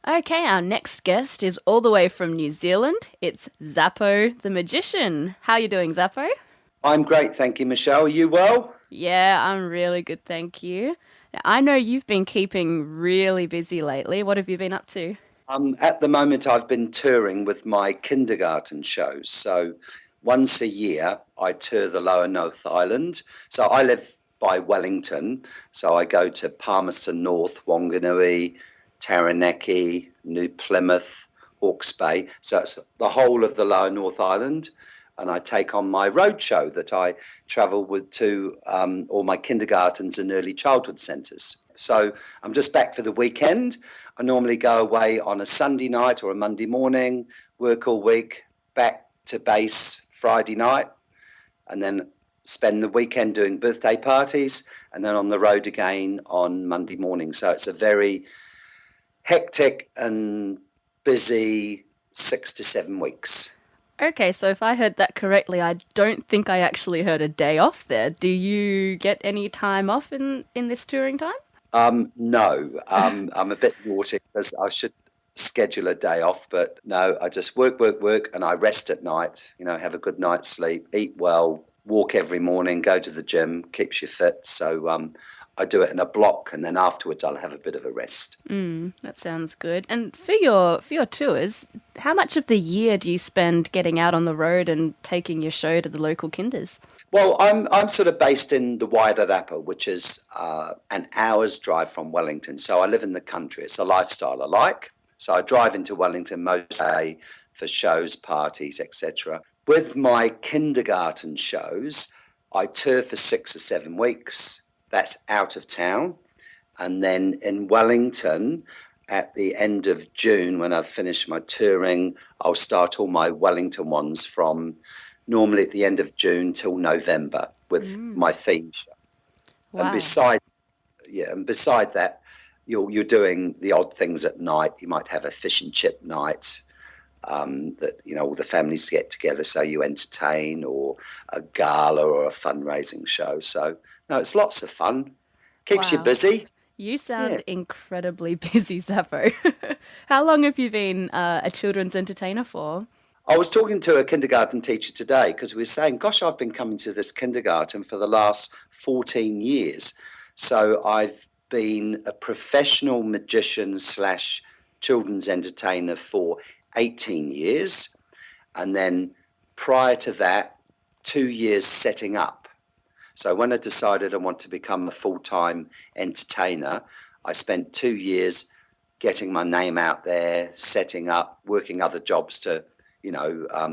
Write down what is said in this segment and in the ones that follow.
Okay, our next guest is all the way from New Zealand. It's Zappo the Magician. How you doing, Zappo? I'm great, thank you, Michelle. Are you well? Yeah, I'm really good, thank you. Now, I know you've been keeping really busy lately. What have you been up to? At the moment, I've been touring with my kindergarten shows. So once a year, I tour the Lower North Island. So I live by Wellington. So I go to Palmerston North, Wanganui, Taranaki, New Plymouth, Hawke's Bay. So it's the whole of the Lower North Island. And I take on my road show that I travel with to all my kindergartens and early childhood centres. So I'm just back for the weekend. I normally go away on a Sunday night or a Monday morning, work all week, back to base Friday night, and then spend the weekend doing birthday parties, and then on the road again on Monday morning. So it's a very hectic and busy 6 to 7 weeks. Okay, so if I heard that correctly, I don't think I actually heard a day off there. Do you get any time off in this touring time? No, I'm a bit naughty because I should schedule a day off, but no, I just work, work, work, and I rest at night. Have a good night's sleep, eat well, walk every morning, go to the gym, keeps you fit. So I do it in a block, and then afterwards I'll have a bit of a rest. That sounds good. And for your tours, how much of the year do you spend getting out on the road and taking your show to the local kinders? Well, I'm sort of based in the Wairarapa, which is an hour's drive from Wellington. So I live in the country. It's a lifestyle I like. So I drive into Wellington most day for shows, parties, etc. With my kindergarten shows, I tour for 6 or 7 weeks. That's out of town. And then in Wellington, at the end of June, when I've finished my touring, I'll start all my Wellington ones from normally at the end of June till November with Mm, my theme show. And wow. beside that, you're doing the odd things at night. You might have a fish and chip night that all the families get together, so you entertain, or a gala or a fundraising show. So no, it's lots of fun. Keeps you Wow. busy. You Yeah. sound incredibly busy, Zappo. How long have you been a children's entertainer for? I was talking to a kindergarten teacher today because we were saying, gosh, I've been coming to this kindergarten for the last 14 years. So I've been a professional magician slash children's entertainer for 18 years. And then prior to that, 2 years setting up. So when I decided I want to become a full-time entertainer, I spent 2 years getting my name out there, setting up, working other jobs to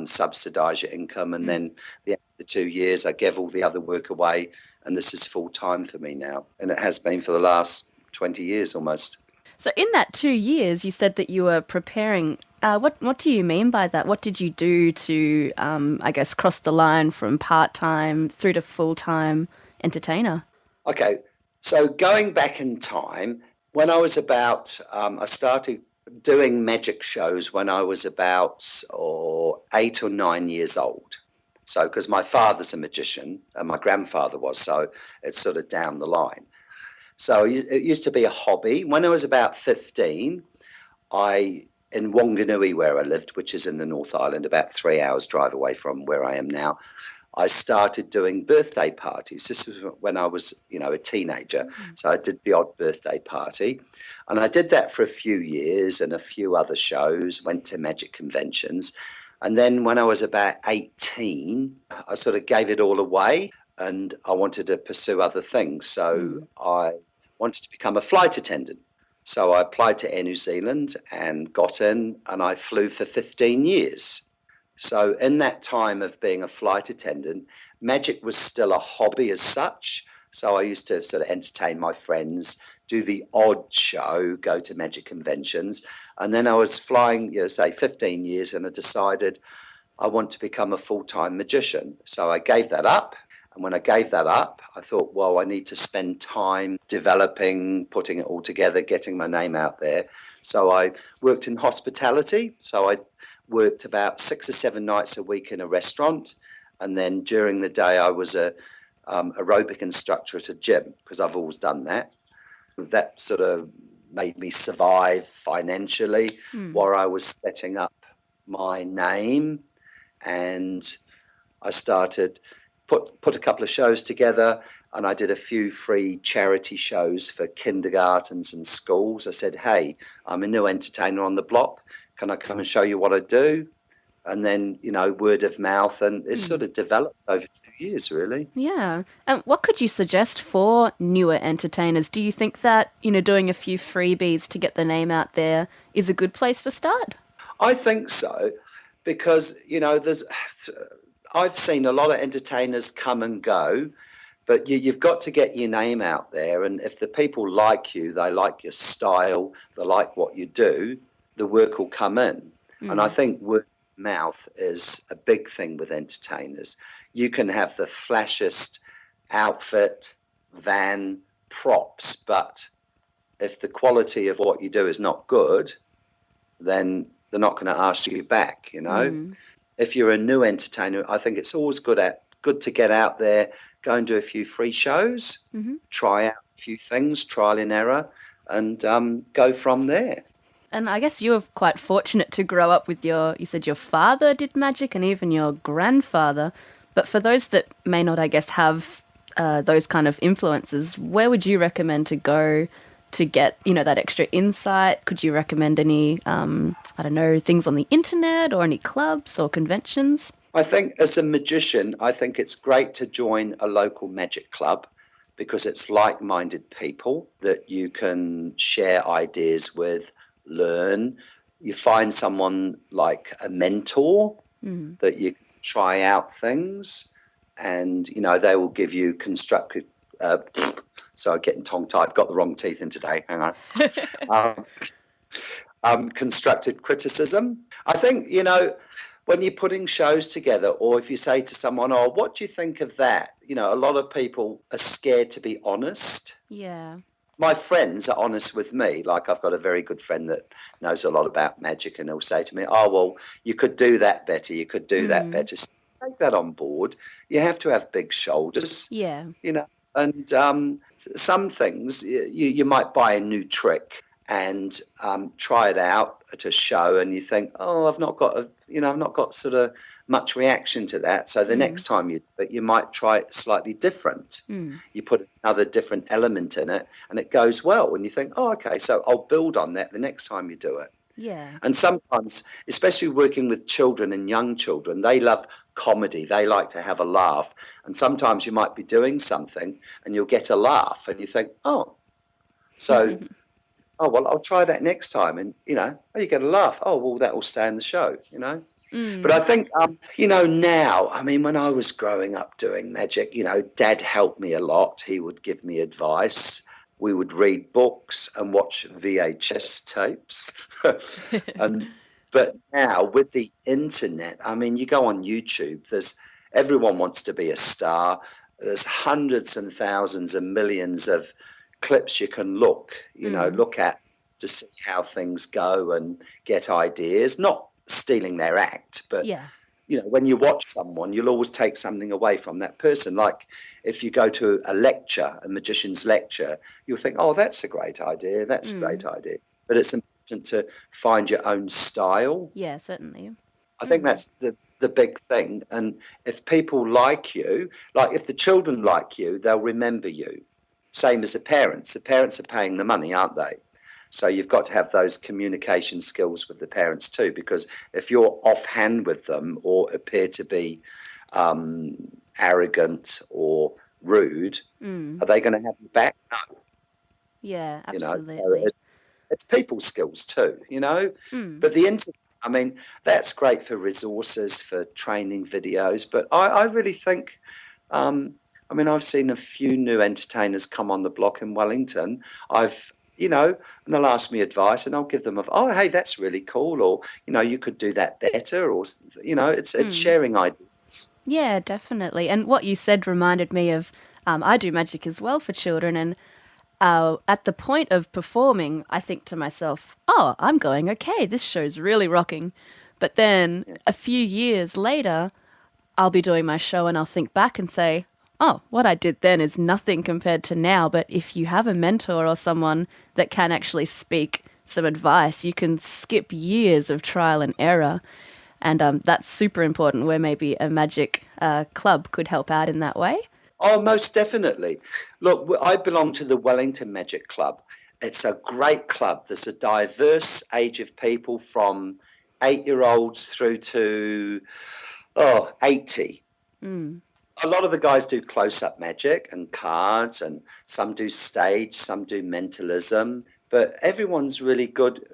subsidize your income. And Mm. then the end of the 2 years, I gave all the other work away. And this is full time for me now. And it has been for the last 20 years almost. So in that 2 years, you said that you were preparing. What do you mean by that? What did you do to, I guess, cross the line from part time through to full time entertainer? Okay. So going back in time, when I was I started doing magic shows when I was about 8 or 9 years old. So, because my father's a magician and my grandfather was, so it's sort of down the line. So it used to be a hobby. When I was about 15, I in Wanganui, where I lived, which is in the North Island, about 3 hours drive away from where I am now, I started doing birthday parties. This was when I was, a teenager. So I did the odd birthday party. And I did that for a few years and a few other shows, went to magic conventions. And then when I was about 18, I sort of gave it all away and I wanted to pursue other things. So Mm. I wanted to become a flight attendant. So I applied to Air New Zealand and got in, and I flew for 15 years. So in that time of being a flight attendant, magic was still a hobby as such. So I used to sort of entertain my friends, do the odd show, go to magic conventions. And then I was flying, say 15 years, and I decided I want to become a full-time magician. So I gave that up. And when I gave that up, I thought, well, I need to spend time developing, putting it all together, getting my name out there. So I worked in hospitality. So I worked about 6 or 7 nights a week in a restaurant. And then during the day, I was a aerobic instructor at a gym because I've always done that. That sort of made me survive financially Mm. while I was setting up my name. And I started put a couple of shows together, and I did a few free charity shows for kindergartens and schools. I said, hey, I'm a new entertainer on the block. Can I come and show you what I do? And then, word of mouth, and it's sort of developed over 2 years, really. Yeah. And what could you suggest for newer entertainers? Do you think that, doing a few freebies to get the name out there is a good place to start? I think so, because, I've seen a lot of entertainers come and go, but you've got to get your name out there. And if the people like you, they like your style, they like what you do, the work will come in. And I think word of mouth is a big thing with entertainers. You can have the flashiest outfit, van, props, but if the quality of what you do is not good, then they're not going to ask you back, If you're a new entertainer, I think it's always good to get out there, go and do a few free shows, try out a few things, trial and error, and go from there. And I guess you were quite fortunate to grow up with you said your father did magic and even your grandfather. But for those that may not, I guess, have those kind of influences, where would you recommend to go to get, that extra insight? Could you recommend any, things on the internet or any clubs or conventions? I think as a magician, I think it's great to join a local magic club because it's like-minded people that you can share ideas with, learn. You find someone like a mentor that you can try out things, and, they will give you constructive sorry, getting tongue-tied, got the wrong teeth in today, hang on. Constructive criticism. I think, when you're putting shows together, or if you say to someone, oh, what do you think of that? A lot of people are scared to be honest. Yeah. My friends are honest with me. Like, I've got a very good friend that knows a lot about magic, and he'll say to me, oh, well, you could do that better. You could do that better. So take that on board. You have to have big shoulders. Yeah. And some things you might buy a new trick and try it out at a show, and you think, oh, I've not got sort of much reaction to that. So the next time you might try it slightly different. You put another different element in it, and it goes well. And you think, oh, okay, so I'll build on that the next time you do it. Yeah. And sometimes, especially working with children and young children, they love comedy. They like to have a laugh. And sometimes you might be doing something and you'll get a laugh and you think, oh, so, oh, well, I'll try that next time. And, oh, you get a laugh. Oh, well, that will stay in the show, But I think, now, I mean, when I was growing up doing magic, Dad helped me a lot. He would give me advice. We would read books and watch VHS tapes. But now with the internet, I mean, you go on YouTube, everyone wants to be a star. There's hundreds and thousands and millions of clips you can look at to see how things go and get ideas, not stealing their act, but when you watch someone, you'll always take something away from that person. Like if you go to a lecture, a magician's lecture, you'll think, oh, that's a great idea. That's a great idea. But it's important to find your own style. Yeah, certainly. I think that's the big thing. And if people like you, like if the children like you, they'll remember you. Same as the parents. The parents are paying the money, aren't they? So you've got to have those communication skills with the parents too, because if you're offhand with them or appear to be arrogant or rude, are they going to have you back? No. Yeah, absolutely. So it's people skills too, But the internet, I mean, that's great for resources, for training videos. But I really think, I've seen a few new entertainers come on the block in Wellington. And they'll ask me advice and I'll give them hey, that's really cool. Or, you could do that better. Or, it's sharing ideas. Yeah, definitely. And what you said reminded me of, I do magic as well for children. And at the point of performing, I think to myself, oh, I'm going okay. This show's really rocking. But then a few years later, I'll be doing my show and I'll think back and say, Oh, what I did then is nothing compared to now, but if you have a mentor or someone that can actually speak some advice, you can skip years of trial and error. And that's super important where maybe a magic club could help out in that way. Oh, most definitely. Look, I belong to the Wellington Magic Club. It's a great club. There's a diverse age of people from 8-year-olds through to 80. Mm. A lot of the guys do close-up magic and cards, and some do stage, some do mentalism, but everyone's really good.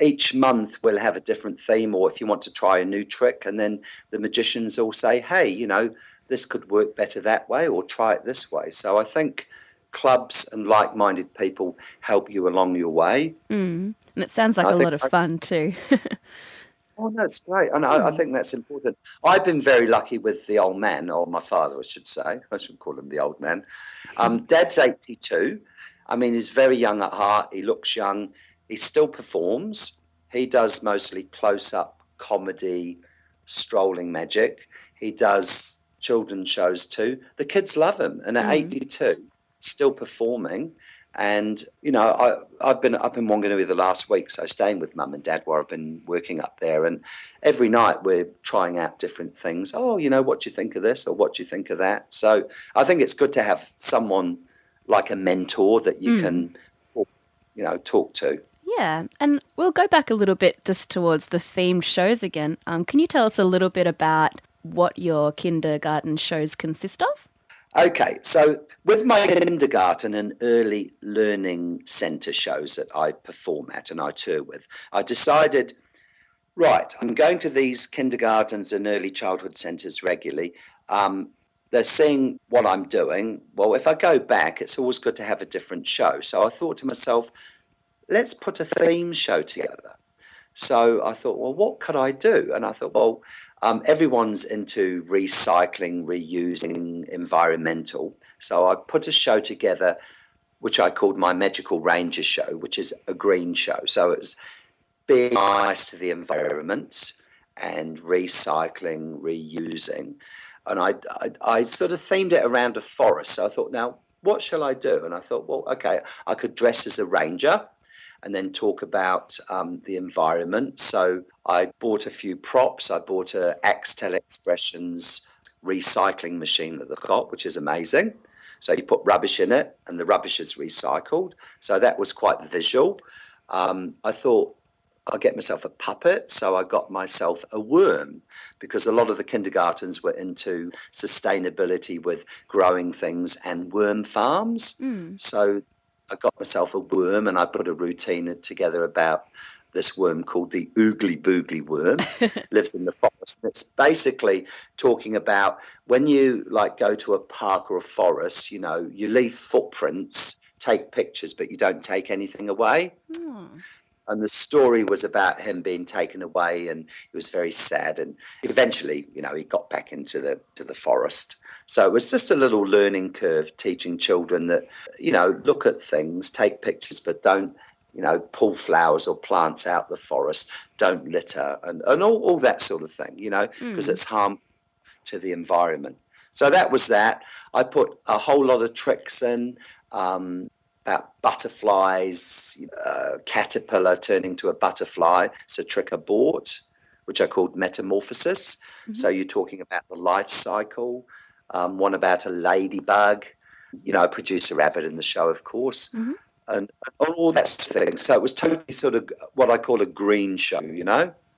Each month we'll have a different theme, or if you want to try a new trick, and then the magicians all say, hey, this could work better that way, or try it this way. So I think clubs and like-minded people help you along your way. Mm. And it sounds like I a think lot of fun too. Oh, no, it's great. And I Mm. think that's important. I've been very lucky with the old man, or my father, I should say. I should call him the old man. Dad's 82. I mean, he's very young at heart. He looks young. He still performs. He does mostly close-up comedy, strolling magic. He does children's shows too. The kids love him. And at Mm. 82, still performing. And, I've been up in Wanganui the last week, so staying with mum and dad where I've been working up there. And every night we're trying out different things. Oh, what do you think of this, or what do you think of that? So I think it's good to have someone like a mentor that you can, talk to. Yeah, and we'll go back a little bit just towards the themed shows again. Can you tell us a little bit about what your kindergarten shows consist of? Okay, so with my kindergarten and early learning centre shows that I perform at and I tour with, I decided, right, I'm going to these kindergartens and early childhood centres regularly. They're seeing what I'm doing. Well, if I go back, it's always good to have a different show. So I thought to myself, let's put a theme show together. So I thought, well, what could I do? And I thought, well, everyone's into recycling, reusing, environmental. So I put a show together, which I called my Magical Ranger Show, which is a green show. So it's being nice to the environment and recycling, reusing. And I sort of themed it around a forest. So I thought, now, what shall I do? And I thought, well, okay, I could dress as a ranger and then talk about the environment. So I bought a few props. I bought a Axtel Expressions recycling machine that they've got, which is amazing. So you put rubbish in it and the rubbish is recycled. So that was quite visual. I thought I'll get myself a puppet. So I got myself a worm, because a lot of the kindergartens were into sustainability with growing things and worm farms. Mm. So I got myself a worm and I put a routine together about this worm called the oogly boogly worm. Lives in the forest. It's basically talking about when you go to a park or a forest, you leave footprints, take pictures, but you don't take anything away. Oh. And the story was about him being taken away, and he was very sad. And eventually, he got back into the forest. So it was just a little learning curve, teaching children that, look at things, take pictures, but don't, pull flowers or plants out the forest, don't litter, and all that sort of thing, because it's harmful to the environment. So that was that. I put a whole lot of tricks in, about butterflies, caterpillar turning to a butterfly. It's a trick I bought, which I called Metamorphosis. Mm-hmm. So you're talking about the life cycle. One about a ladybug, Producer Rabbit in the show, of course, mm-hmm. and all that sort of thing. So it was totally sort of what I call a green show,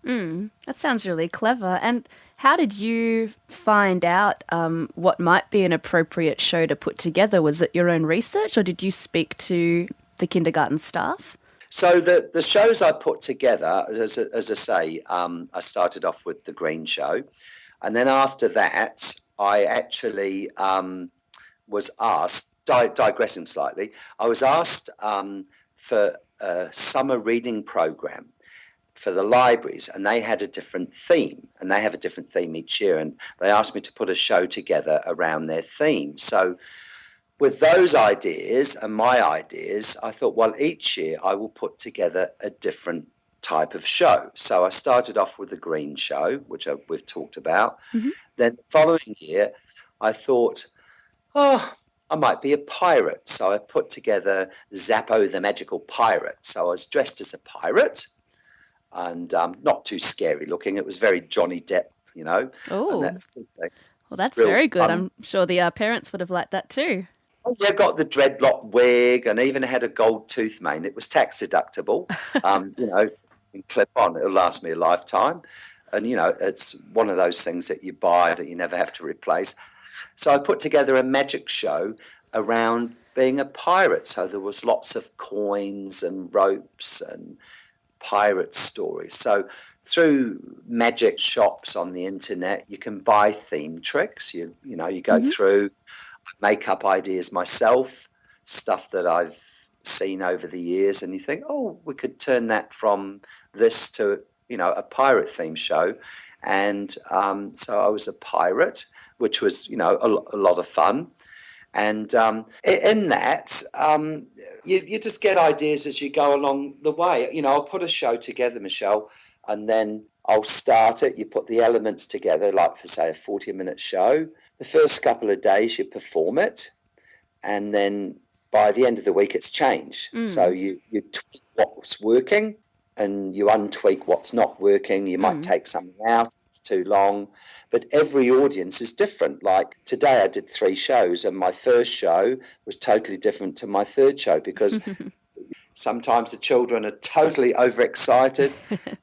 That sounds really clever. And how did you find out what might be an appropriate show to put together? Was it your own research, or did you speak to the kindergarten staff? So the shows I put together, as I say, I started off with the green show. And then after that, I actually was asked, digressing slightly, I was asked for a summer reading program for the libraries, and they had a different theme, and they have a different theme each year, and they asked me to put a show together around their theme. So with those ideas and my ideas, I thought, well, each year I will put together a different type of show. So I started off with the green show, which we've talked about. Mm-hmm. Then the following year, I thought, oh, I might be a pirate. So I put together Zappo the Magical Pirate. So I was dressed as a pirate and not too scary looking. It was very Johnny Depp, and Oh, that's like, well, that's real very good. fun. I'm sure the parents would have liked that too. Oh, yeah, got the dreadlock wig and even had a gold tooth mane. It was tax deductible, and clip on. It'll last me a lifetime. And, it's one of those things that you buy that you never have to replace. So I put together a magic show around being a pirate. So there was lots of coins and ropes and pirate stories. So through magic shops on the internet, you can buy theme tricks. You go Hmm. through, make up ideas myself, stuff that I've seen over the years, and you think, oh, we could turn that from this to a pirate theme show. And so I was a pirate, which was a lot of fun. And in that, you just get ideas as you go along the way. I'll put a show together, Michelle, and then I'll start it. You put the elements together, like for, say, a 40-minute show. The first couple of days you perform it, and then by the end of the week it's changed. So you tweak what's working and you untweak what's not working. You might take something out, it's too long. But every audience is different. Like today I did 3 shows and my first show was totally different to my third show because sometimes the children are totally overexcited.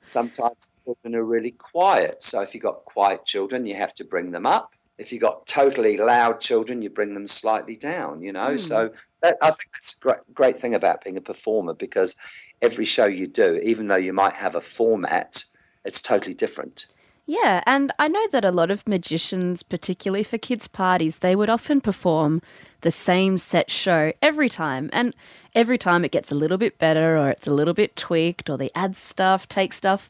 Sometimes the children are really quiet. So if you've got quiet children, you have to bring them up. If you've got totally loud children, you bring them slightly down, So I think that's a great thing about being a performer because every show you do, even though you might have a format, it's totally different. Yeah, and I know that a lot of magicians, particularly for kids' parties, they would often perform the same set show every time. And every time it gets a little bit better or it's a little bit tweaked or they add stuff, take stuff.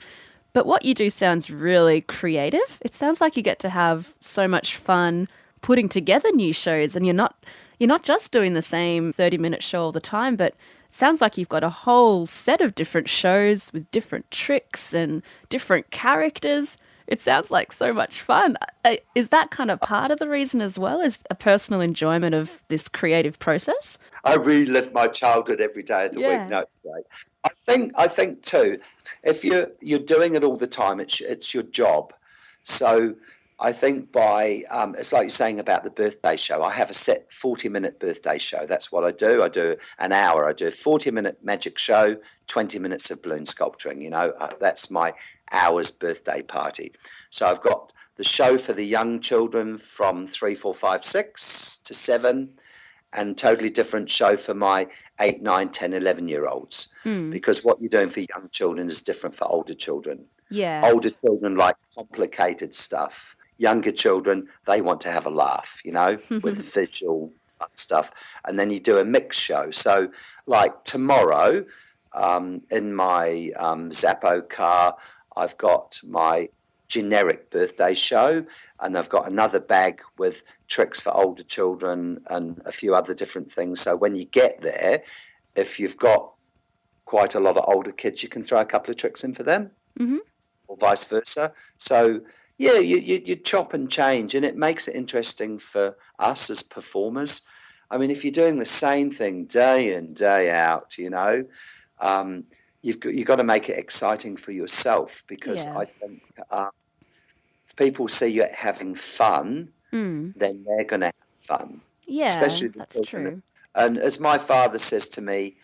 But what you do sounds really creative. It sounds like you get to have so much fun putting together new shows and you're not just doing the same 30-minute show all the time, but it sounds like you've got a whole set of different shows with different tricks and different characters. It sounds like so much fun. Is that kind of part of the reason as well, as a personal enjoyment of this creative process? I relive my childhood every day of the week. Yeah. No, it's great. I think too, if you're doing it all the time, it's your job. So I think by it's like you're saying about the birthday show. I have a set 40-minute birthday show. That's what I do. I do an hour. I do a 40-minute magic show, 20 minutes of balloon sculpturing. That's my hour's birthday party. So I've got the show for the young children from 3, 4, 5, 6 to 7, and totally different show for my 8, 9, 10, 11-year-olds. Because what you're doing for young children is different for older children. Yeah. Older children like complicated stuff. Younger children, they want to have a laugh, with visual fun stuff. And then you do a mixed show. So like tomorrow, in my Zappo car, I've got my generic birthday show, and I've got another bag with tricks for older children and a few other different things. So when you get there, if you've got quite a lot of older kids, you can throw a couple of tricks in for them, or vice versa. So yeah, you chop and change, and it makes it interesting for us as performers. I mean, if you're doing the same thing day in, day out, you've got to make it exciting for yourself, because Yeah. I think if people see you having fun, then they're going to have fun, Yeah, especially the that's children. true. And as my father says to me,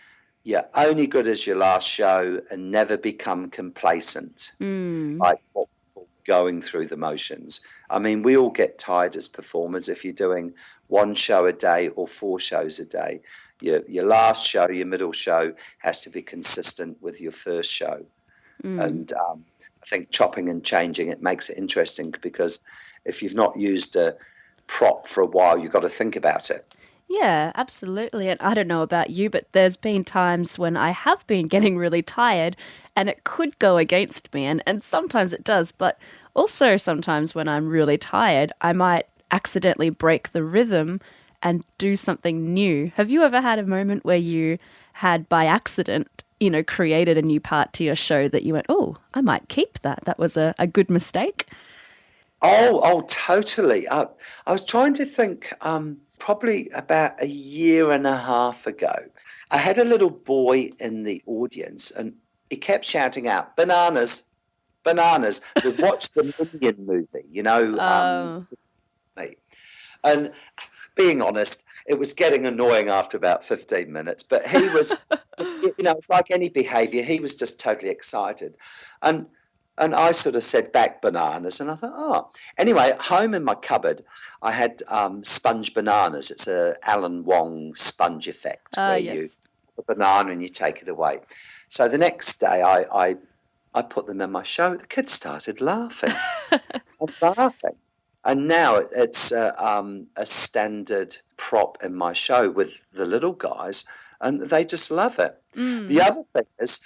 you're only good as your last show, and never become complacent. Like what we're going through the motions. I mean, we all get tired as performers if you're doing 1 show a day or 4 shows a day. Your last show, your middle show has to be consistent with your first show. And I think chopping and changing, it makes it interesting, because if you've not used a prop for a while, you've got to think about it. Yeah, absolutely. And I don't know about you, but there's been times when I have been getting really tired and it could go against me. And sometimes it does. But also sometimes when I'm really tired, I might accidentally break the rhythm and do something new. Have you ever had a moment where you had by accident, created a new part to your show that you went, oh, I might keep that? That was a good mistake? Oh, totally. I was trying to think, probably about a year and a half ago. I had a little boy in the audience and he kept shouting out, bananas, bananas. We'd watched the Minion movie, Oh, me. And being honest, it was getting annoying after about 15 minutes, but he was, it's like any behavior. He was just totally excited. And and I sort of said back bananas, and I thought, oh. Anyway, at home in my cupboard, I had sponge bananas. It's a Alan Wong sponge effect where you yes. put a banana and you take it away. So the next day, I put them in my show. The kids started laughing and laughing. And now it's a standard prop in my show with the little guys, and they just love it. The Mm. other thing is,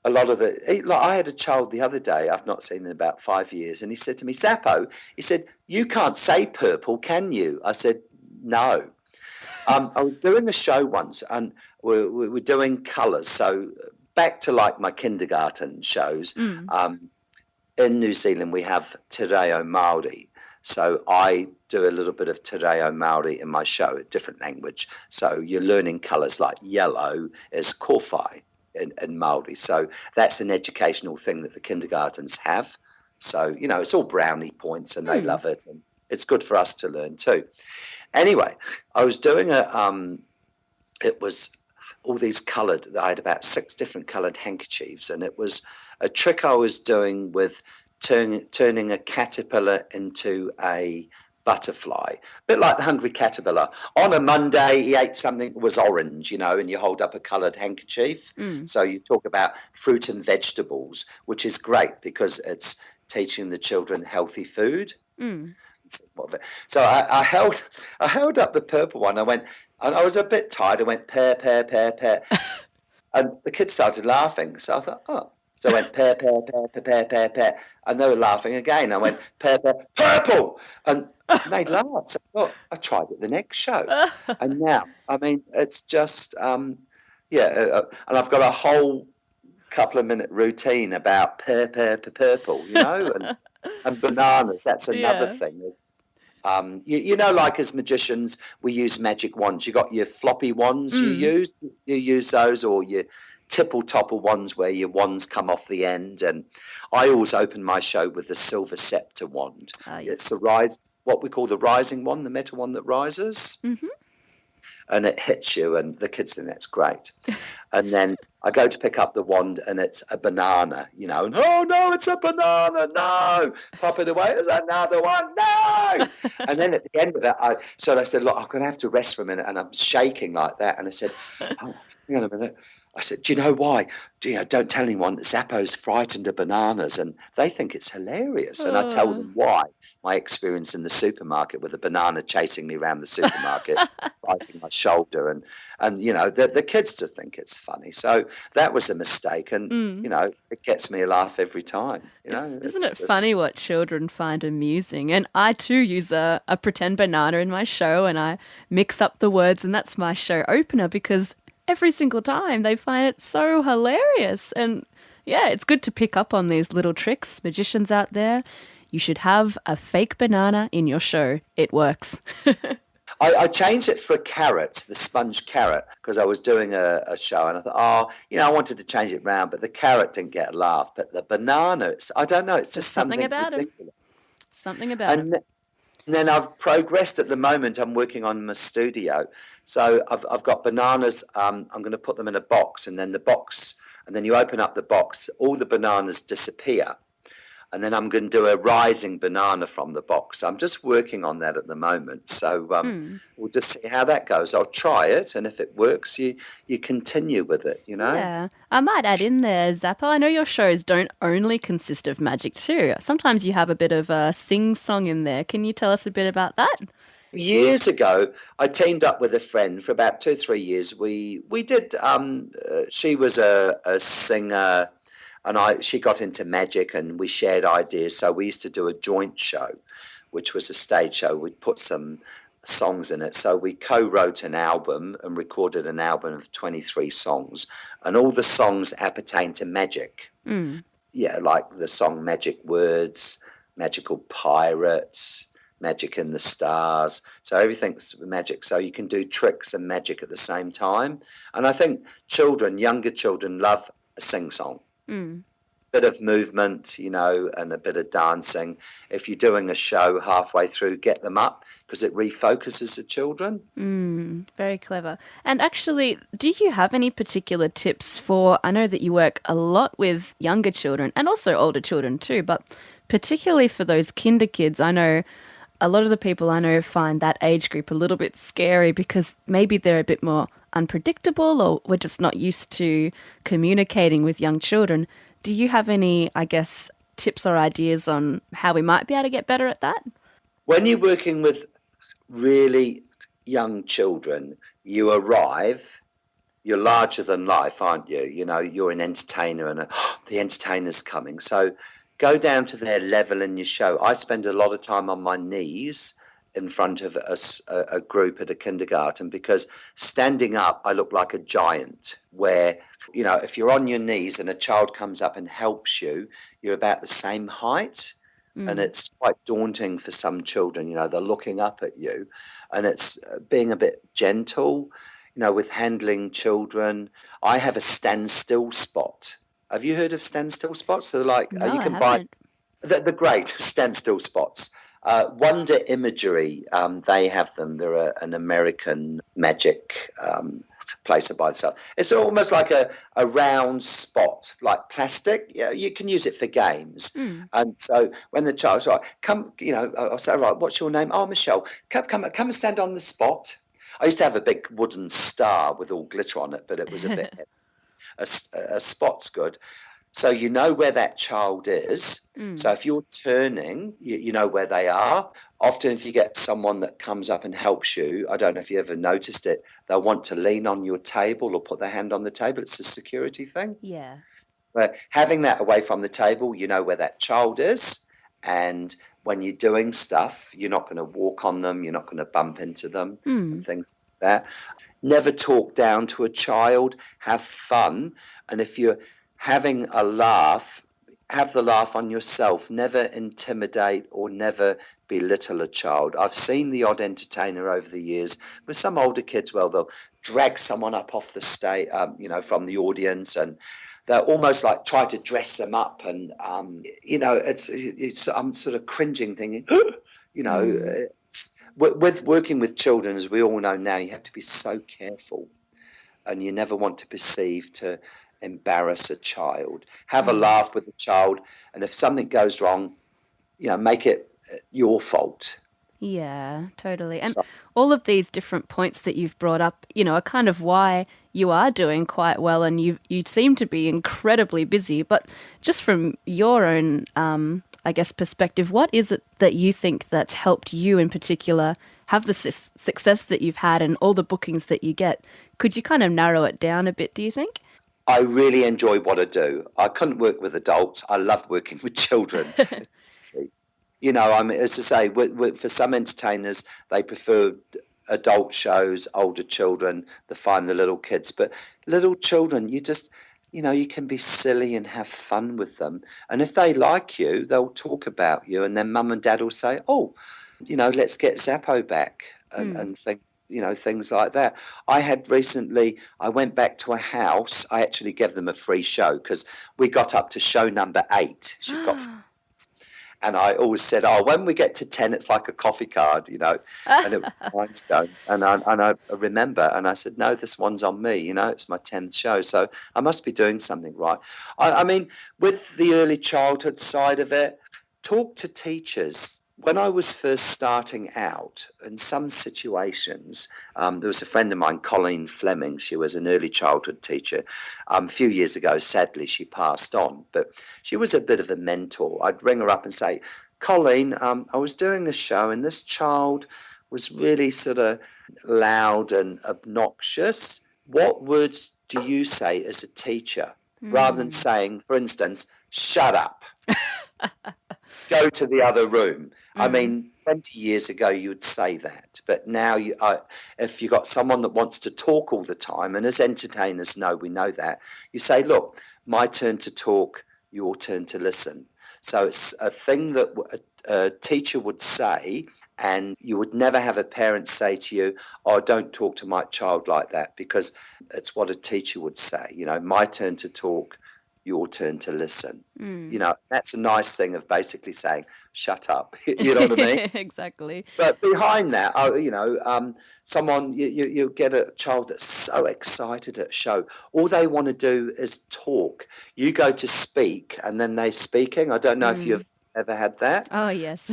a lot of like I had a child the other day I've not seen in about 5 years, and he said to me, Zappo, he said, you can't say purple, can you? I said, no. I was doing a show once, and we were doing colours. So back to like my kindergarten shows. Mm. In New Zealand, we have Te Reo Māori. So I do a little bit of Te Reo Māori in my show, a different language. So you're learning colours like yellow is kōwhai in Māori. So that's an educational thing that the kindergartens have. So, it's all brownie points and they Mm. love it. And it's good for us to learn too. Anyway, I was doing it was all these coloured, I had about 6 different coloured handkerchiefs, and it was a trick I was doing with turning a caterpillar into a butterfly, a bit like the hungry caterpillar. On a Monday, he ate something that was orange, and you hold up a coloured handkerchief. Mm. So you talk about fruit and vegetables, which is great because it's teaching the children healthy food. Mm. So I held up the purple one. I went, and I was a bit tired. I went pear, pear, pear, pear, and the kids started laughing. So I thought, oh. So I went pear, pear, pear, pear, pear, pear, pear, and they were laughing again. I went pear, pear, purple, and they laughed. So I thought, I tried it the next show, and now, I mean, it's just, and I've got a whole couple of minute routine about pear, pear, purple, and bananas. That's another Yeah. thing. Like as magicians, we use magic wands. You got your floppy wands Mm. you use those, or your tipple topple wands where your wands come off the end. And I always open my show with the silver scepter wand. It's Yes. what we call the rising wand, the metal one that rises. Mhm. And it hits you, and the kids think that's great. And then I go to pick up the wand, and it's a banana, and oh no, it's a banana, no, pop it away, there's another one, no. And then at the end of it, I said, look, I'm going to have to rest for a minute, and I'm shaking like that. And I said, oh, hang on a minute. I said, do you know why? Don't tell anyone that Zappo's frightened of bananas, and they think it's hilarious. And I tell them why. My experience in the supermarket with a banana chasing me around the supermarket, biting my shoulder, and the kids just think it's funny. So that was a mistake, and Mm. it gets me a laugh every time. Isn't It's it just funny what children find amusing? And I too use a pretend banana in my show and I mix up the words, and that's my show opener because every single time they find it so hilarious. And yeah, it's good to pick up on these little tricks. Magicians out there, you should have a fake banana in your show. It works. I changed it for a carrot, the sponge carrot, because I was doing a show, and I thought, I wanted to change it round, but the carrot didn't get a laugh. But the banana, I don't know, it's There's just something something about him. ridiculous. Something about him. And then I've progressed at the moment. I'm working on my studio. So I've got bananas. I'm going to put them in a box, and then you open up the box, all the bananas disappear. And then I'm going to do a rising banana from the box. I'm just working on that at the moment. So Mm. we'll just see how that goes. I'll try it, and if it works, you continue with it, Yeah, I might add in there, Zappa. I know your shows don't only consist of magic too. Sometimes you have a bit of a sing-song in there. Can you tell us a bit about that? Years ago, I teamed up with a friend for about 2 or 3 years. We did. She was a singer, and she got into magic, and we shared ideas. So we used to do a joint show, which was a stage show. We'd put some songs in it. So we co-wrote an album and recorded an album of 23 songs, and all the songs appertain to magic. Mm. Yeah, like the song Magic Words, magical pirates, magic in the stars. So everything's magic. So you can do tricks and magic at the same time. And I think younger children love a sing-song. Bit of movement, and a bit of dancing. If you're doing a show halfway through, get them up because it refocuses the children. Very clever. And actually, do you have any particular tips for, I know that you work a lot with younger children and also older children too, but particularly for those kinder kids, I know a lot of the people I know find that age group a little bit scary because maybe they're a bit more unpredictable or we're just not used to communicating with young children. Do you have any, I guess, tips or ideas on how we might be able to get better at that? When you're working with really young children, you arrive, you're larger than life, aren't you? You're an entertainer and the entertainer's coming. So go down to their level in your show. I spend a lot of time on my knees in front of a group at a kindergarten because standing up, I look like a giant where, if you're on your knees and a child comes up and helps you, you're about the same height. And it's quite daunting for some children, they're looking up at you and it's being a bit gentle, with handling children. I have a standstill spot. Have you heard of standstill spots? So No, you can I buy haven't. the great standstill spots. Wonder Imagery, they have them. They're an American magic place to buy stuff. It's almost like a round spot, like plastic. Yeah, you can use it for games. And so when the child's like, come, I'll say, right, what's your name? Oh, Michelle. Come and stand on the spot. I used to have a big wooden star with all glitter on it, but it was a bit heavy. A spot's good. So you know where that child is. So if you're turning, you know where they are. Often if you get someone that comes up and helps you, I don't know if you ever noticed it, they'll want to lean on your table or put their hand on the table. It's a security thing. Yeah. But having that away from the table, you know where that child is. And when you're doing stuff, you're not going to walk on them. You're not going to bump into them and things like that. Never talk down to a child. Have fun. And if you're having a laugh, have the laugh on yourself. Never intimidate or never belittle a child. I've seen the odd entertainer over the years with some older kids. Well, they'll drag someone up off the stage, from the audience, and they're almost like try to dress them up. And it's I'm sort of cringing, thinking, with working with children, as we all know now, you have to be so careful, and you never want to perceive to embarrass a child. Have a laugh with the child, and if something goes wrong, make it your fault. Yeah, totally. And all of these different points that you've brought up, are kind of why you are doing quite well, and you seem to be incredibly busy. But just from your own, I guess, perspective, what is it that you think that's helped you in particular have the success that you've had and all the bookings that you get? Could you kind of narrow it down a bit, do you think? I really enjoy what I do. I couldn't work with adults. I love working with children. As I say, for some entertainers, they prefer adult shows, older children, they find the little kids. But little children, you just, you can be silly and have fun with them. And if they like you, they'll talk about you. And then mum and dad will say, oh, let's get Zappo back and think. Things like that. I went back to a house. I actually gave them a free show because we got up to show number 8. She's got, and I always said, when we get to 10, it's like a coffee card, and it was a milestone. And I remember, and I said, no, this one's on me, it's my 10th show. So I must be doing something right. I mean, with the early childhood side of it, talk to teachers. When I was first starting out, in some situations, there was a friend of mine, Colleen Fleming. She was an early childhood teacher. A few years ago, sadly, she passed on, but she was a bit of a mentor. I'd ring her up and say, Colleen, I was doing a show and this child was really sort of loud and obnoxious. What words do you say as a teacher? Rather than saying, for instance, shut up. Go to the other room. I mean, 20 years ago, you would say that. But now, if you've got someone that wants to talk all the time, and as entertainers know, we know that, you say, look, my turn to talk, your turn to listen. So it's a thing that a teacher would say, and you would never have a parent say to you, oh, don't talk to my child like that, because it's what a teacher would say, my turn to talk, your turn to listen. That's a nice thing of basically saying, shut up. You know what I mean? Exactly. But behind that, someone, you get a child that's so excited at a show. All they want to do is talk. You go to speak and then they're speaking. I don't know if you've ever had that. Oh, yes.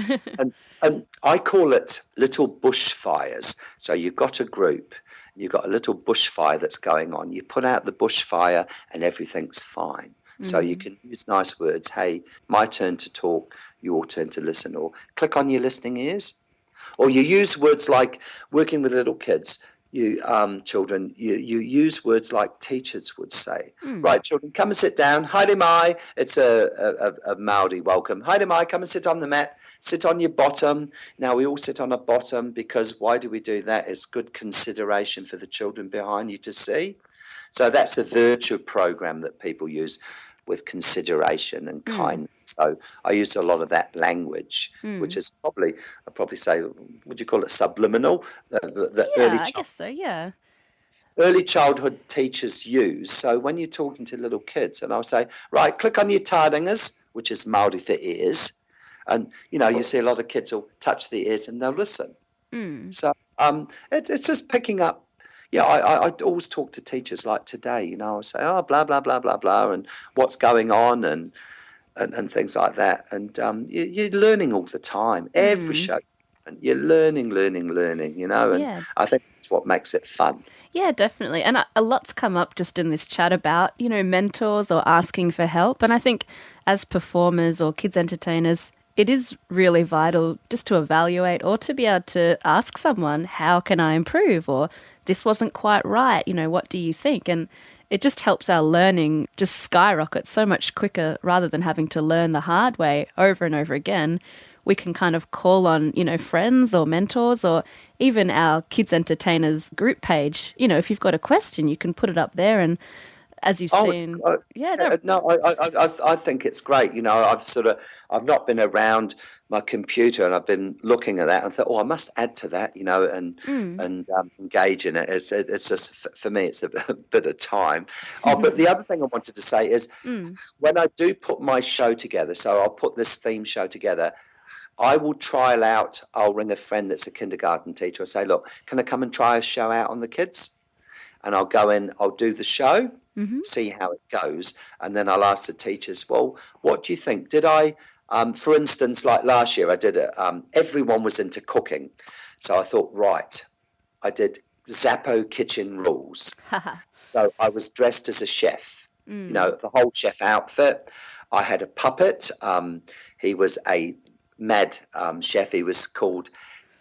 And I call it little bushfires. So you've got a group, you've got a little bushfire that's going on. You put out the bushfire and everything's fine. So you can use nice words. Hey, my turn to talk, your turn to listen, or click on your listening ears. Or you use words like working with little kids. Children, you use words like teachers would say. Right, children, come and sit down. Haere mai. It's a Maori welcome. Haere mai, come and sit on the mat. Sit on your bottom. Now, we all sit on a bottom because why do we do that? It's good consideration for the children behind you to see. So that's a virtue program that people use with consideration and kindness. So I use a lot of that language, which is I'd probably say, would you call it subliminal? I guess so, yeah. Early childhood teachers use. So when you're talking to little kids, and I'll say, right, click on your taringas, which is Māori for ears. And, you see a lot of kids will touch the ears and they'll listen. So it's just picking up. Yeah, I always talk to teachers like today, I'll say, oh, blah, blah, blah, blah, blah, and what's going on and things like that. And you're learning all the time. Every show, you're learning, and I think that's what makes it fun. Yeah, definitely. And a lot's come up just in this chat about, mentors or asking for help. And I think as performers or kids entertainers, it is really vital just to evaluate or to be able to ask someone, how can I improve? Or this wasn't quite right. What do you think? And it just helps our learning just skyrocket so much quicker rather than having to learn the hard way over and over again. We can kind of call on, friends or mentors or even our kids entertainers group page. If you've got a question, you can put it up there and as you've seen. I think it's great. I've not been around my computer and I've been looking at that and thought, I must add to that, and engage in it. It's just, for me, it's a bit of time. But the other thing I wanted to say is when I do put my show together, so I'll put this theme show together, I will trial out, I'll ring a friend that's a kindergarten teacher and say, look, can I come and try a show out on the kids? And I'll go in, I'll do the show, see how it goes. And then I'll ask the teachers, well, what do you think? Did I, for instance, like last year, I did it, everyone was into cooking. So I thought, right, I did Zappo kitchen rules. So I was dressed as a chef, the whole chef outfit. I had a puppet. He was a mad chef. He was called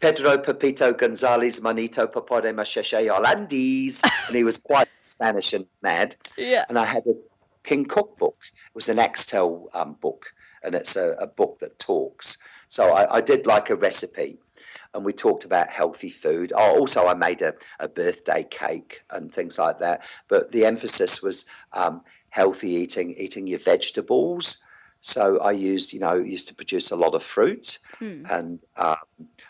Pedro Pepito Gonzalez Manito Papore Macheche Holandese, and he was quite Spanish and mad. Yeah. And I had a King Cookbook. It was an Axtel book, and it's a book that talks. So I did like a recipe, and we talked about healthy food. Also, I made a birthday cake and things like that. But the emphasis was healthy eating your vegetables. So I used to produce a lot of fruit, and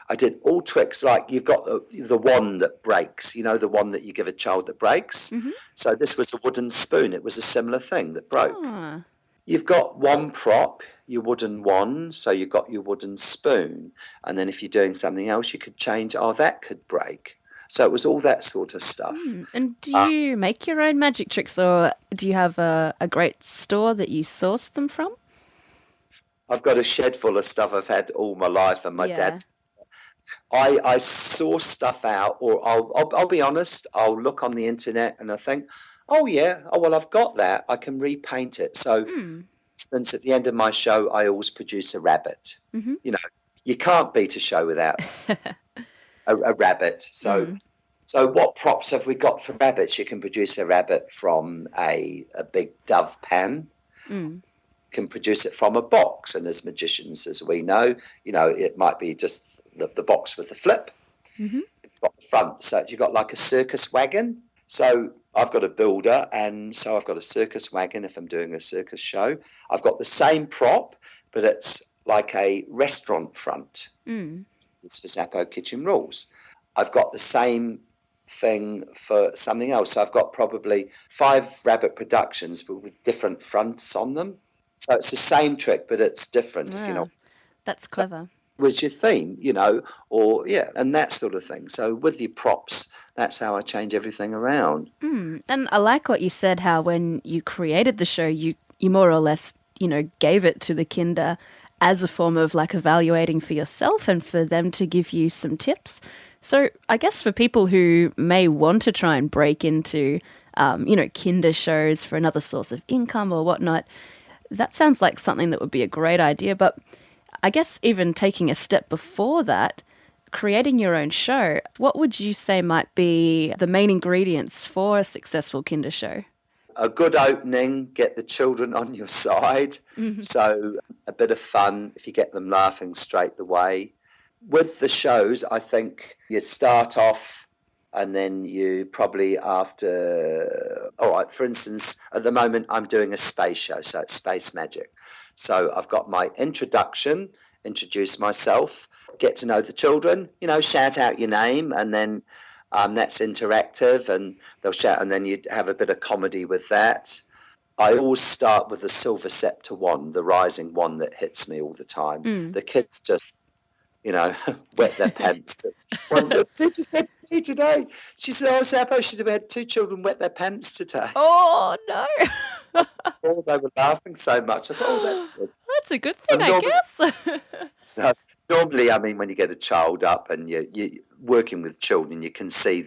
I did all tricks like you've got the wand that breaks, the one that you give a child that breaks. So this was a wooden spoon. It was a similar thing that broke. You've got one prop, your wooden wand, so you've got your wooden spoon. And then if you're doing something else, you could change, that could break. So it was all that sort of stuff. And do you make your own magic tricks, or do you have a great store that you source them from? I've got a shed full of stuff I've had all my life, and my dad's. I source stuff out, or I'll be honest, I'll look on the internet and I think, I've got that. I can repaint it. So, for instance, at the end of my show, I always produce a rabbit. You can't beat a show without a rabbit. So what props have we got for rabbits? You can produce a rabbit from a big dove pan. Can produce it from a box, and as magicians, as we know, it might be just the box with the flip. You've got the front, so you've got like a circus wagon. So I've got a builder, and so I've got a circus wagon if I'm doing a circus show. I've got the same prop, but it's like a restaurant front. It's for Zappo Kitchen Rules. I've got the same thing for something else. So I've got probably 5 rabbit productions, but with different fronts on them. So it's the same trick, but it's different, if you know. That's So clever. was your theme, or and that sort of thing. So with your props, that's how I change everything around. And I like what you said, how when you created the show, you more or less, gave it to the kinder as a form of like evaluating for yourself and for them to give you some tips. So I guess for people who may want to try and break into, kinder shows for another source of income or whatnot, that sounds like something that would be a great idea. But I guess even taking a step before that, creating your own show, what would you say might be the main ingredients for a successful kinder show? A good opening, get the children on your side. So a bit of fun if you get them laughing straight away. With the shows, I think you start off and then you probably after, all right, for instance, at the moment I'm doing a space show, so it's Space Magic. So I've got my introduction, introduce myself, get to know the children, shout out your name, and then that's interactive and they'll shout, and then you have a bit of comedy with that. I always start with the silver scepter wand, the rising wand that hits me all the time. The kids just, wet their pants. The teacher said to me today, she said, "Oh, Zappo should have had 2 children wet their pants today." Oh, no. Oh, they were laughing so much. I thought, oh, that's good. That's a good thing, I guess. Normally, I mean, when you get a child up and you're working with children, you can see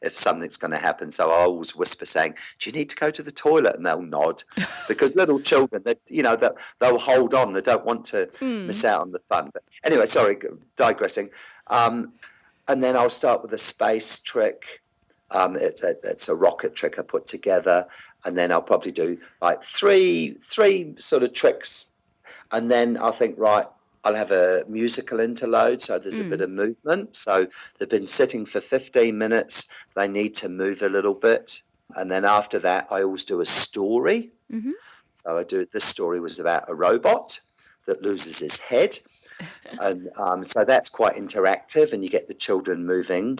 if something's going to happen. So I always whisper saying, "Do you need to go to the toilet?" And they'll nod, because little children, they'll hold on. They don't want to miss out on the fun. But anyway, sorry, digressing. And then I'll start with a space trick. It's a rocket trick I put together, and then I'll probably do like three sort of tricks, and then I'll think, right, I'll have a musical interlude, so there's a bit of movement. So they've been sitting for 15 minutes. They need to move a little bit. And then after that, I always do a story. So this story was about a robot that loses his head. And so that's quite interactive, and you get the children moving.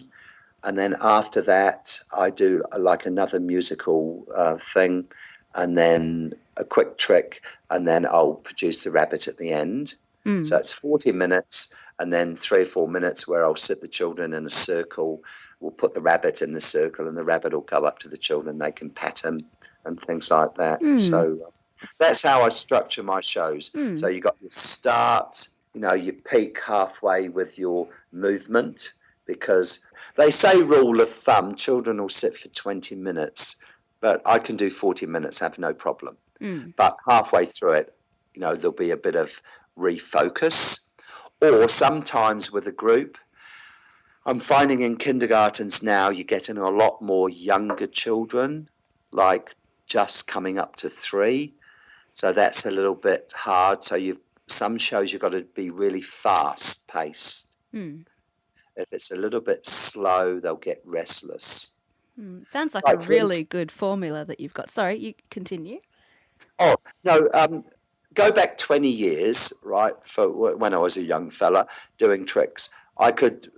And then after that, I do like another musical thing, and then a quick trick, and then I'll produce the rabbit at the end. So it's 40 minutes, and then 3 or 4 minutes where I'll sit the children in a circle. We'll put the rabbit in the circle, and the rabbit will go up to the children. They can pat him and things like that. So that's how I structure my shows. So you got your start, you peak halfway with your movement, because they say rule of thumb, children will sit for 20 minutes, but I can do 40 minutes, have no problem. But halfway through it, there'll be a bit of refocus. Or sometimes with a group, I'm finding in kindergartens now you're getting a lot more younger children, like just coming up to 3. So that's a little bit hard. So some shows you've got to be really fast paced. If it's a little bit slow, they'll get restless. Sounds like a really good formula that you've got. Sorry, you continue. Oh, no, go back 20 years, right, for when I was a young fella doing tricks. I could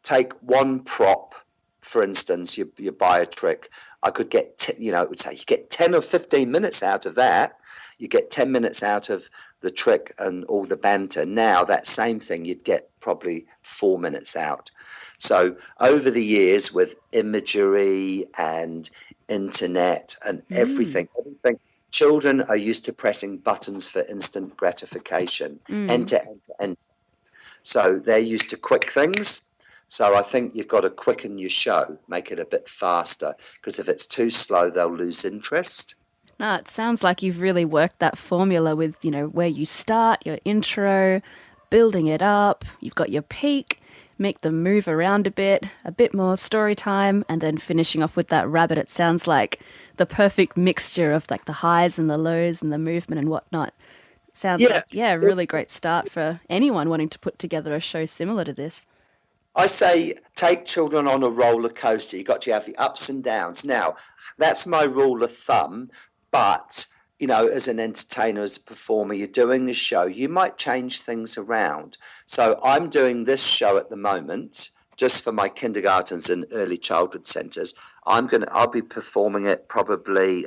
take one prop, for instance, you buy a trick. I could get, it would say you get 10 or 15 minutes out of that. You get 10 minutes out of the trick and all the banter. Now, that same thing, you'd get probably 4 minutes out. So over the years with imagery and internet and everything, children are used to pressing buttons for instant gratification, enter. So they're used to quick things. So I think you've got to quicken your show, make it a bit faster, because if it's too slow, they'll lose interest. No, it sounds like you've really worked that formula with, where you start, your intro, building it up, you've got your peak, make them move around a bit more story time, and then finishing off with that rabbit. It sounds like the perfect mixture of like the highs and the lows and the movement and whatnot. Sounds like, a really great start for anyone wanting to put together a show similar to this. I say take children on a roller coaster. You've got to have the ups and downs. Now, that's my rule of thumb, but, as an entertainer, as a performer, you're doing a show, you might change things around. So I'm doing this show at the moment just for my kindergartens and early childhood centres. I'll be performing it probably,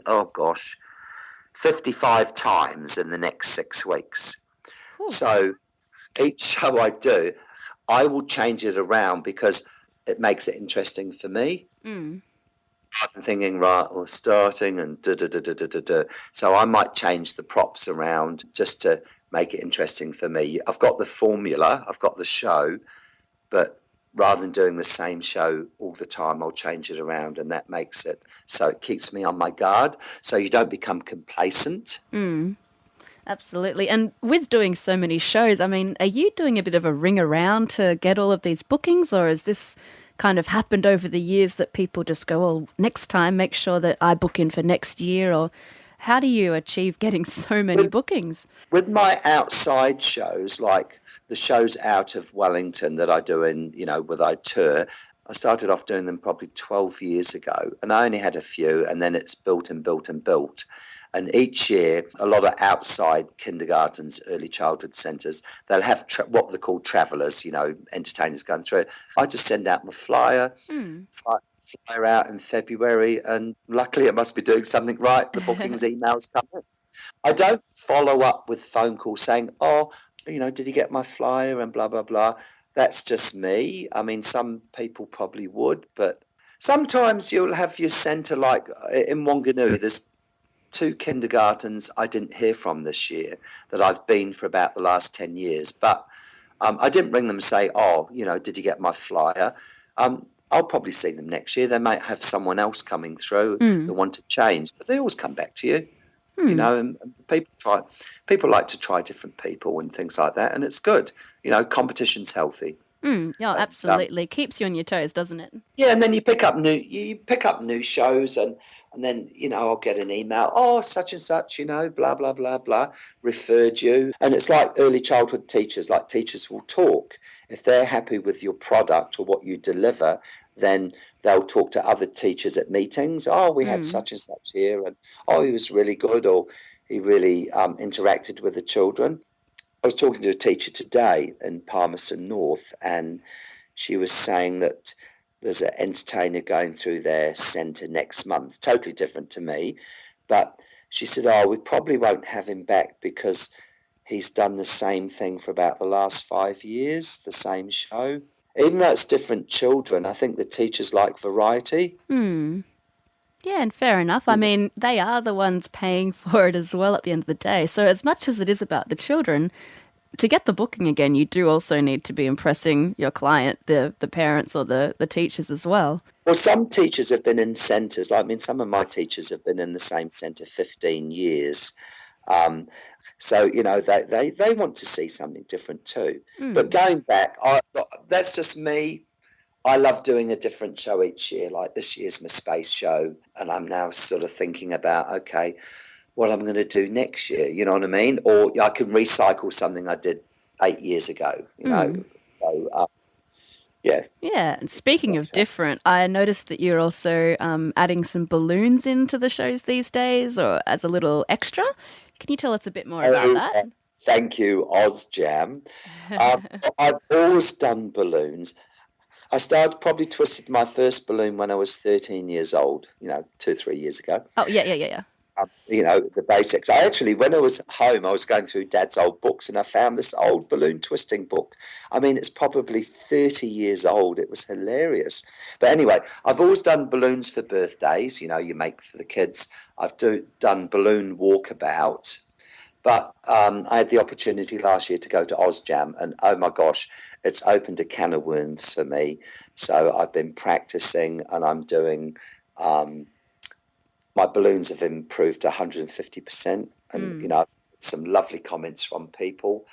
55 times in the next 6 weeks. Ooh. So each show I do, I will change it around because it makes it interesting for me. Rather than thinking, right, we're starting and da-da-da-da-da-da. So I might change the props around just to make it interesting for me. I've got the formula, I've got the show, but rather than doing the same show all the time, I'll change it around, and that makes it so it keeps me on my guard, so you don't become complacent. Absolutely. And with doing so many shows, I mean, are you doing a bit of a ring around to get all of these bookings, or is this kind of happened over the years that people just go, well, next time, make sure that I book in for next year? Or how do you achieve getting so many bookings? With my outside shows, like the shows out of Wellington that I do with I tour, I started off doing them probably 12 years ago, and I only had a few, and then it's built and built and built. And each year, a lot of outside kindergartens, early childhood centres, they'll have what they call travellers, entertainers going through it. I just send out my flyer, flyer out in February, and luckily it must be doing something right. The bookings emails come in. I don't follow up with phone calls saying, did you get my flyer and blah, blah, blah. That's just me. I mean, some people probably would, but sometimes you'll have your centre, like in Wanganui, there's 2 kindergartens I didn't hear from this year that I've been for about the last 10 years. But I didn't ring them and say, did you get my flyer? I'll probably see them next year. They might have someone else coming through that want to change, but they always come back to you. And people like to try different people and things like that, and it's good. Competition's healthy. Yeah, absolutely. Keeps you on your toes, doesn't it? Yeah, and then you pick up new shows, and then I'll get an email. Such and such, blah blah blah blah, referred you. And it's like early childhood teachers. Like teachers will talk if they're happy with your product or what you deliver. Then they'll talk to other teachers at meetings. We had such and such here, and he was really good, or he really interacted with the children. I was talking to a teacher today in Palmerston North, and she was saying that there's an entertainer going through their centre next month, totally different to me. But she said, we probably won't have him back because he's done the same thing for about the last 5 years, the same show. Even though it's different children, I think the teachers like variety. Yeah, and fair enough. I mean, they are the ones paying for it as well at the end of the day. So as much as it is about the children, to get the booking again, you do also need to be impressing your client, the parents or the teachers as well. Well, some teachers have been in centres. Some of my teachers have been in the same centre 15 years. So, they want to see something different too. But going back, that's just me. I love doing a different show each year. Like this year's my space show, and I'm now sort of thinking about, what I'm going to do next year, you know what I mean? Or I can recycle something I did 8 years ago, So, yeah. Yeah, and speaking of different, I noticed that you're also adding some balloons into the shows these days, or as a little extra. Can you tell us a bit more about that? Thank you, OzJam. I've always done balloons. I probably twisted my first balloon when I was 13 years old, 2 or 3 years ago. Oh, yeah. The basics. When I was home, I was going through Dad's old books, and I found this old balloon twisting book. I mean, it's probably 30 years old. It was hilarious. But anyway, I've always done balloons for birthdays, you make for the kids. I've done balloon walkabout. But I had the opportunity last year to go to OzJam, and oh my gosh, it's opened a can of worms for me. So I've been practicing, and I'm doing... my balloons have improved 150%, and I've some lovely comments from people.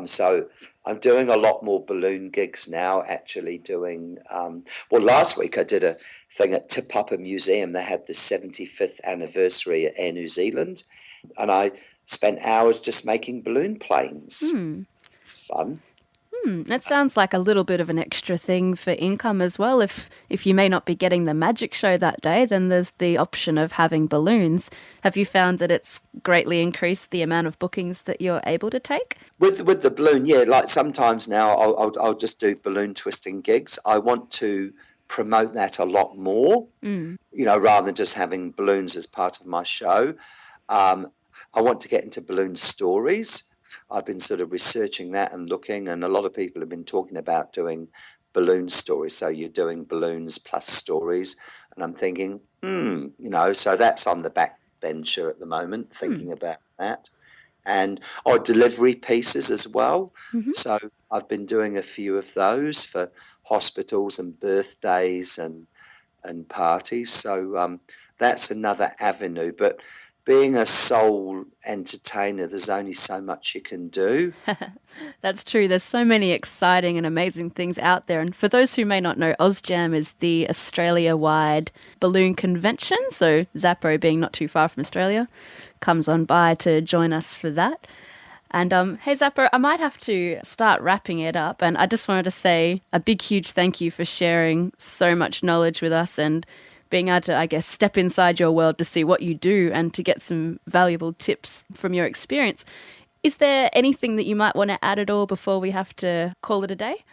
So I'm doing a lot more balloon gigs now. Actually, doing last week I did a thing at Te Papa Museum. They had the 75th anniversary at Air New Zealand, and I spent hours just making balloon planes. It's fun. That sounds like a little bit of an extra thing for income as well. If you may not be getting the magic show that day, then there's the option of having balloons. Have you found that it's greatly increased the amount of bookings that you're able to take? With the balloon, yeah, like sometimes now I'll just do balloon twisting gigs. I want to promote that a lot more, rather than just having balloons as part of my show. I want to get into balloon stories. I've been sort of researching that and looking, and a lot of people have been talking about doing balloon stories. So you're doing balloons plus stories, and I'm thinking, so that's on the back bencher at the moment, thinking about that. And delivery pieces as well. So I've been doing a few of those for hospitals and birthdays and parties. So that's another avenue. But being a sole entertainer, there's only so much you can do. That's true. There's so many exciting and amazing things out there. And for those who may not know, OzJam is the Australia-wide balloon convention. So Zappo, being not too far from Australia, comes on by to join us for that. And hey, Zappo, I might have to start wrapping it up. And I just wanted to say a big, huge thank you for sharing so much knowledge with us and being able to, I guess, step inside your world to see what you do and to get some valuable tips from your experience. Is there anything that you might want to add at all before we have to call it a day?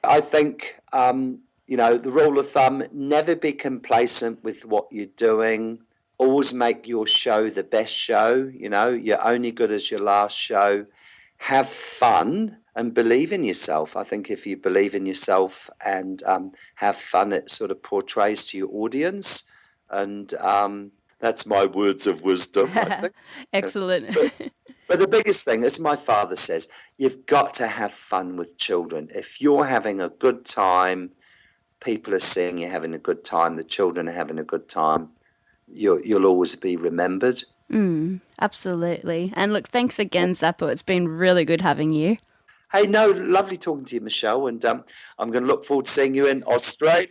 I think, the rule of thumb, never be complacent with what you're doing. Always make your show the best show. You're only good as your last show. Have fun and believe in yourself. I think if you believe in yourself and have fun, it sort of portrays to your audience. And that's my words of wisdom, I think. Excellent. But the biggest thing, as my father says, you've got to have fun with children. If you're having a good time, people are seeing you having a good time, the children are having a good time, you'll always be remembered. Absolutely. And look, thanks again, Zappo. It's been really good having you. Hey, no, lovely talking to you, Michelle. And I'm going to look forward to seeing you in Australia.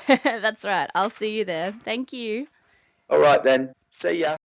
That's right. I'll see you there. Thank you. All right, then. See ya.